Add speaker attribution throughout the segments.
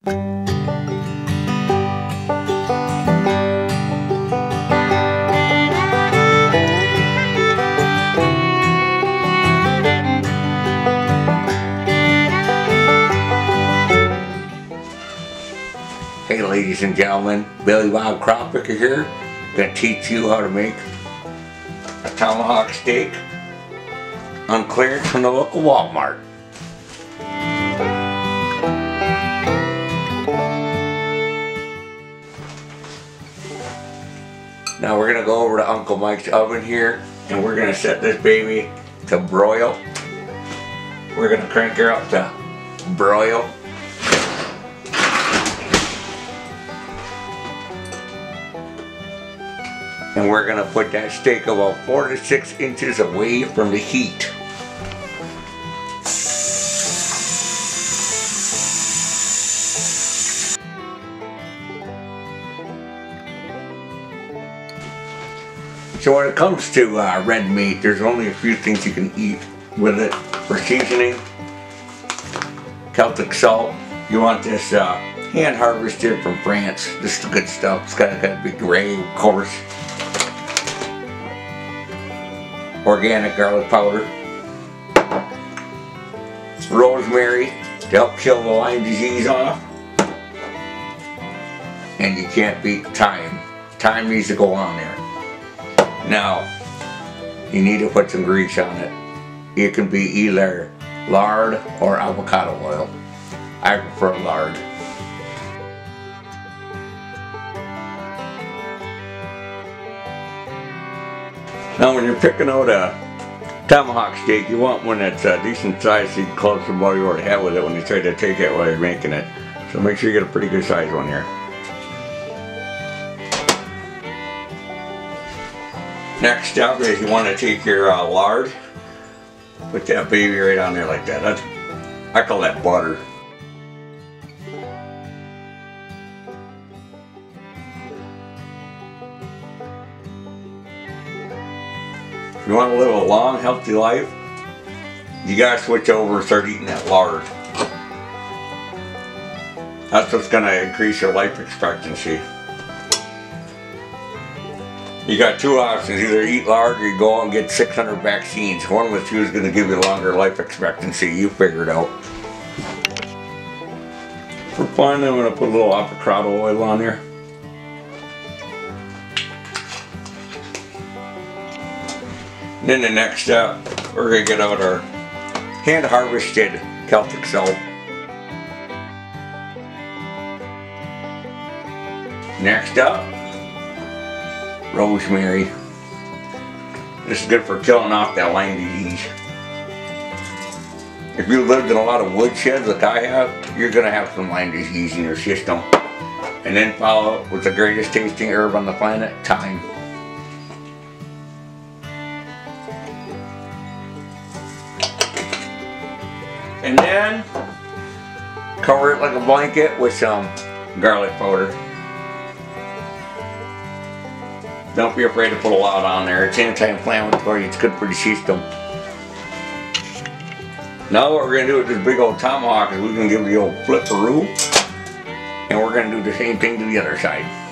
Speaker 1: Hey ladies and gentlemen, Billy Wild Crawpicker here. Gonna teach you how to make a tomahawk steak on clearance from the local Walmart. Now we're gonna go over to Uncle Mike's oven here and we're gonna set this baby to broil. We're gonna crank her up to broil. And we're going to put that steak about 4 to 6 inches away from the heat. So when it comes to red meat, there's only a few things you can eat with it for seasoning. Celtic salt. You want this hand harvested from France. This is the good stuff. It's got to be gray, of course. Organic garlic powder, rosemary to help kill the Lyme disease off, and you can't beat thyme. Thyme needs to go on there. Now, you need to put some grease on it. It can be either lard or avocado oil. I prefer lard. Now when you're picking out a tomahawk steak, you want one that's a decent size so you can close the what you already have with it when you try to take it while you're making it. So make sure you get a pretty good size one here. Next step is you want to take your lard, put that baby right on there like that. I call that butter. If you want to live a long, healthy life, you gotta switch over and start eating that lard. That's what's gonna increase your life expectancy. You got two options, either eat lard or you go out and get 600 vaccines. One of the two is gonna give you longer life expectancy. You figure it out. For fun, I'm gonna put a little avocado oil on there. And then the next step, we're going to get out our hand harvested Celtic salt. Next up, rosemary. This is good for killing off that Lyme disease. If you lived in a lot of woodsheds like I have, you're going to have some Lyme disease in your system. And then follow up with the greatest tasting herb on the planet, thyme. And then cover it like a blanket with some garlic powder. Don't be afraid to put a lot on there. It's anti-inflammatory. It's good for the system. Now what we're going to do with this big old tomahawk is we're going to give it the old flipperoo. And we're going to do the same thing to the other side.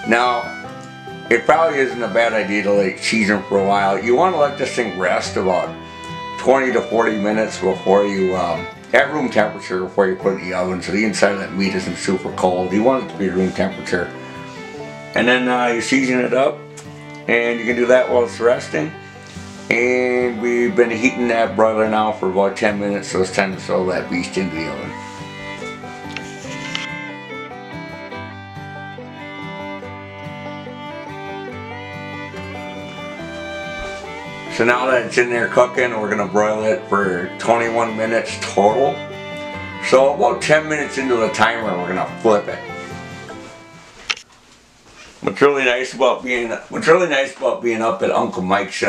Speaker 1: Now, it probably isn't a bad idea to let it season for a while. You want to let this thing rest about 20 to 40 minutes before you, at room temperature before you put it in the oven, so the inside of that meat isn't super cold. You want it to be room temperature. And then you season it up, and you can do that while it's resting. And we've been heating that broiler now for about 10 minutes, so it's time to throw that beast into the oven. So now that it's in there cooking, we're going to broil it for 21 minutes total. So about 10 minutes into the timer, we're going to flip it. What's really nice about being up at Uncle Mike's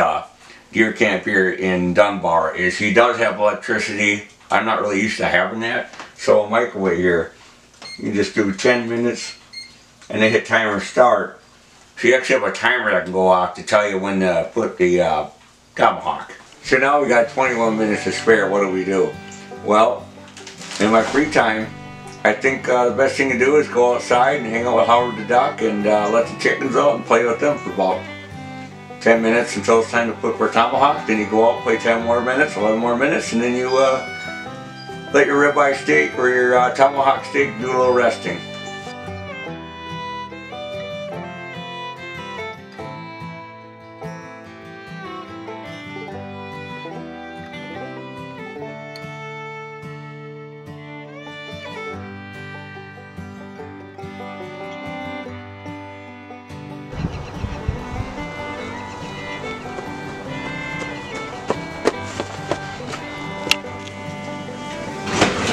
Speaker 1: deer camp here in Dunbar is he does have electricity I'm not really used to having that. So a microwave here, you just do 10 minutes and then hit timer start. So you actually have a timer that can go off to tell you when to put the tomahawk. So now we got 21 minutes to spare. What do we do? Well, in my free time, I think the best thing to do is go outside and hang out with Howard the duck and let the chickens out and play with them for about 10 minutes until it's time to put for tomahawk. Then you go out, play 10 more minutes, 11 more minutes, and then you let your ribeye steak or your tomahawk steak do a little resting.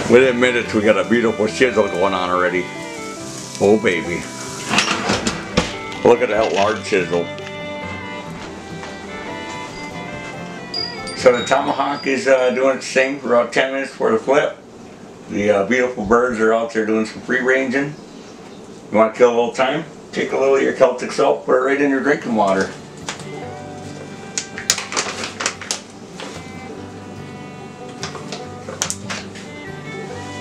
Speaker 1: Within minutes we got a beautiful sizzle going on already. Oh baby. Look at that large sizzle. So the tomahawk is doing its thing for about 10 minutes for the flip. The beautiful birds are out there doing some free ranging. You want to kill a little time? Take a little of your Celtic salt, put it right in your drinking water.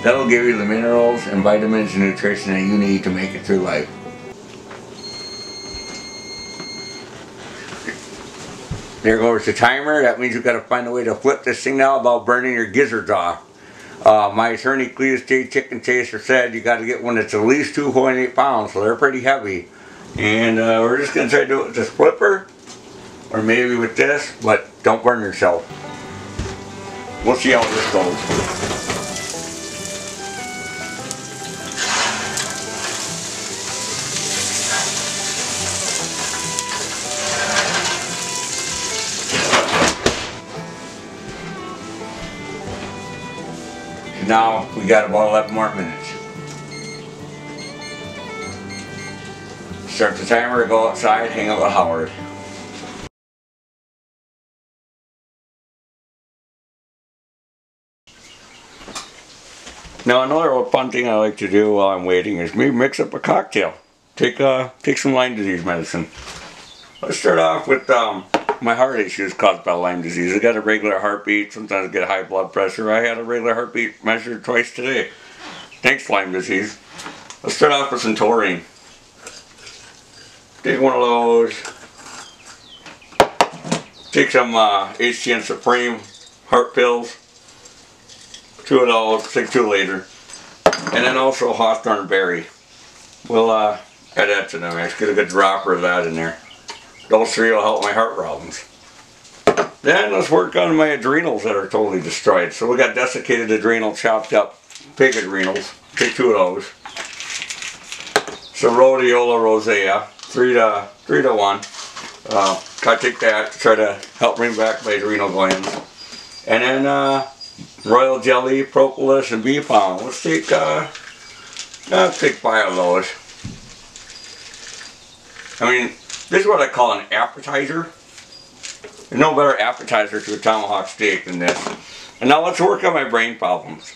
Speaker 1: That'll give you the minerals and vitamins and nutrition that you need to make it through life. There goes the timer. That means you've got to find a way to flip this thing now without burning your gizzards off. My attorney, Cletus J. Chicken Taster, said you got to get one that's at least 2.8 pounds, so they're pretty heavy. And we're just going to try to do it with this flipper, or maybe with this, but don't burn yourself. We'll see how this goes. Now we got about 11 more minutes. Start the timer, go outside, hang out with Howard. Now another fun thing I like to do while I'm waiting is maybe mix up a cocktail. Take some Lyme disease medicine. Let's start off with my heart issues caused by Lyme disease. I got a regular heartbeat, sometimes I get high blood pressure. I had a regular heartbeat measured twice today. Thanks, Lyme disease. Let's start off with some taurine. Take one of those. Take some HTN Supreme heart pills. 2 of those, take 2 later. And then also hawthorn berry. We'll add that to the mix. Get a good dropper of that in there. Those 3 will help my heart problems. Then let's work on my adrenals that are totally destroyed. So we got desiccated adrenal, chopped up pig adrenals. Take 2 of those. So rhodiola rosea, 3 to 1. I take that to try to help bring back my adrenal glands. And then royal jelly, propolis, and bee pollen. Let's take 5 of those. I mean, this is what I call an appetizer. There's no better appetizer to a tomahawk steak than this. And now let's work on my brain problems.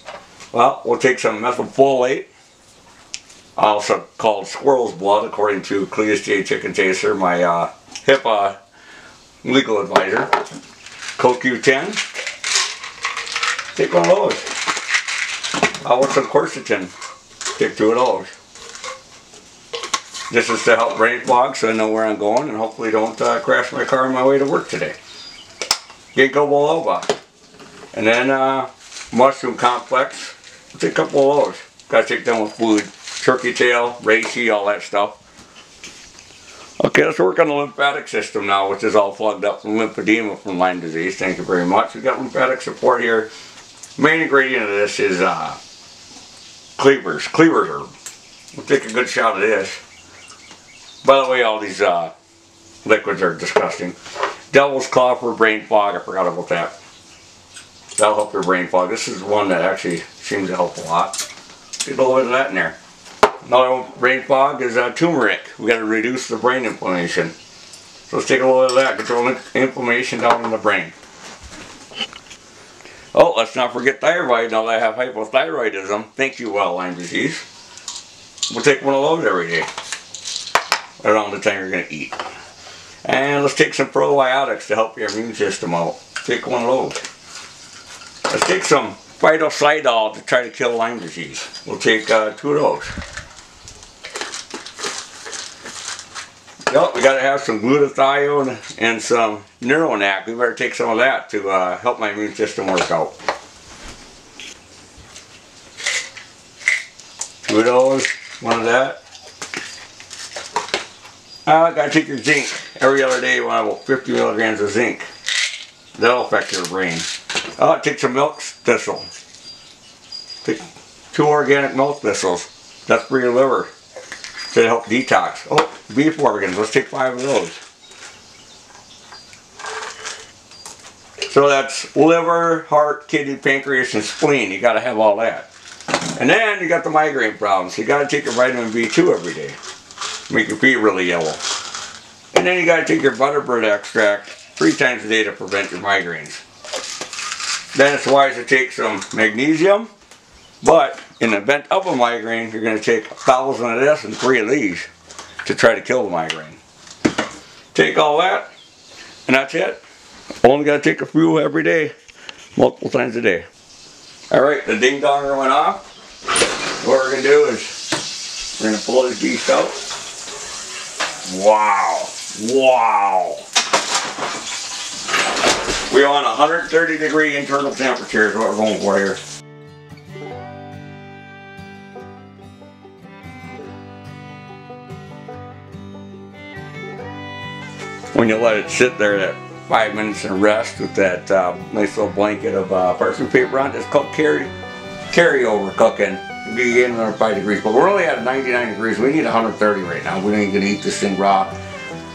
Speaker 1: Well, we'll take some methylfolate, also called squirrel's blood, according to Cletus J. Chicken Taster, my HIPAA legal advisor. CoQ10. Take one of those. With some quercetin. Take 2 of those. This is to help brain fog so I know where I'm going and hopefully don't crash my car on my way to work today. Ginkgo biloba. And then mushroom complex. Take a couple of those. Gotta take them with food. Turkey tail, reishi, all that stuff. Okay, let's work on the lymphatic system now, which is all plugged up from lymphedema from Lyme disease. Thank you very much. We've got lymphatic support here. Main ingredient of this is cleaver herb. We'll take a good shot of this. By the way, all these liquids are disgusting. Devil's Claw for brain fog. I forgot about that. That'll help your brain fog. This is one that actually seems to help a lot. Get a little bit of that in there. Another brain fog is turmeric. We got to reduce the brain inflammation. So let's take a little bit of that. Control inflammation down in the brain. Oh, let's not forget thyroid now that I have hypothyroidism. Thank you, Lyme disease. We'll take one of those every day, around the time you're going to eat. And let's take some probiotics to help your immune system out. Take one of those. Let's take some phytocidol to try to kill Lyme disease. We'll take 2 of those. Yep, we got to have some glutathione and some neuronac. We better take some of that to help my immune system work out. 2 of those, 1 of that. I got to take your zinc. Every other day you want about 50 milligrams of zinc. That'll affect your brain. Take some milk thistle. Take 2 organic milk thistles. That's for your liver. To help detox. Oh, beef organs. Let's take 5 of those. So that's liver, heart, kidney, pancreas, and spleen. You got to have all that. And then you got the migraine problems. You got to take your vitamin B2 every day. Make your feet really yellow. And then you got to take your butterbird extract 3 times a day to prevent your migraines. Then it's wise to take some magnesium. But in the event of a migraine, you're going to take 1,000 of this and 3 of these to try to kill the migraine. Take all that, and that's it. Only got to take a few every day, multiple times a day. Alright, the ding donger went off. What we're going to do is we're going to pull this beast out. Wow. Wow. We want 130-degree internal temperature is what we're going for here. When you let it sit there that 5 minutes and rest with that nice little blanket of parchment paper on, it's called carryover cooking. It'll be another 5 degrees, but we're only at 99 degrees. We need 130 right now. We ain't gonna eat this thing raw.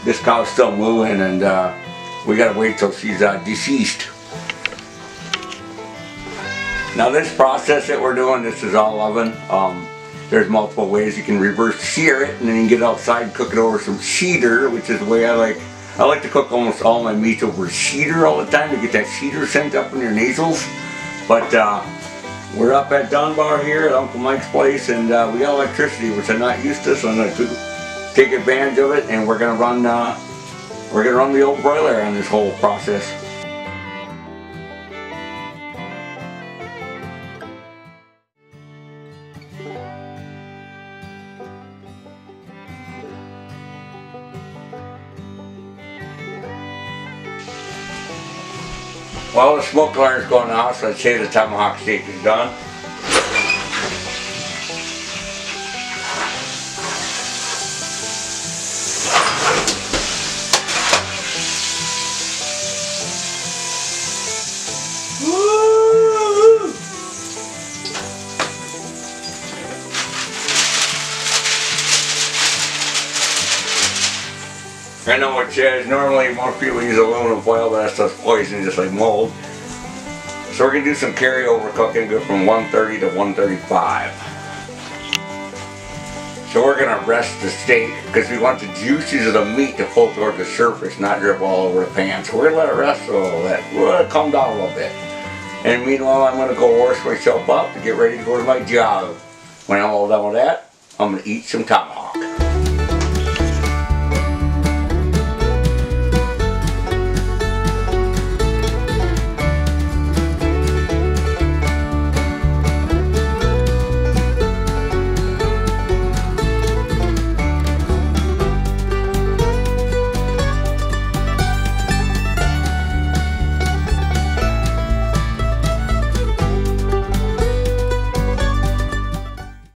Speaker 1: This cow's still moving, and we gotta wait till she's deceased. Now this process that we're doing, this is all oven. There's multiple ways you can reverse sear it, and then you can get outside and cook it over some cedar, which is the way I like to cook almost all my meats over cedar all the time to get that cedar scent up in your nasals. But we're up at Dunbar here at Uncle Mike's place, and we got electricity, which I'm not used to, so I'm going to take advantage of it, and we're going to run the old broiler on this whole process. Well, the smoke alarm is going off, so I'd say the tomahawk steak is done. Woo! I know what says normally most people use aluminum foil, but that's just poison, just like mold. So we're going to do some carryover cooking, go from 130 to 135. So we're going to rest the steak because we want the juices of the meat to flow toward the surface, not drip all over the pan. So we're going to let it rest a little bit. We'll let it calm down a little bit. And meanwhile, I'm going to go wash myself up to get ready to go to my job. When I'm all done with that, I'm going to eat some tomahawk.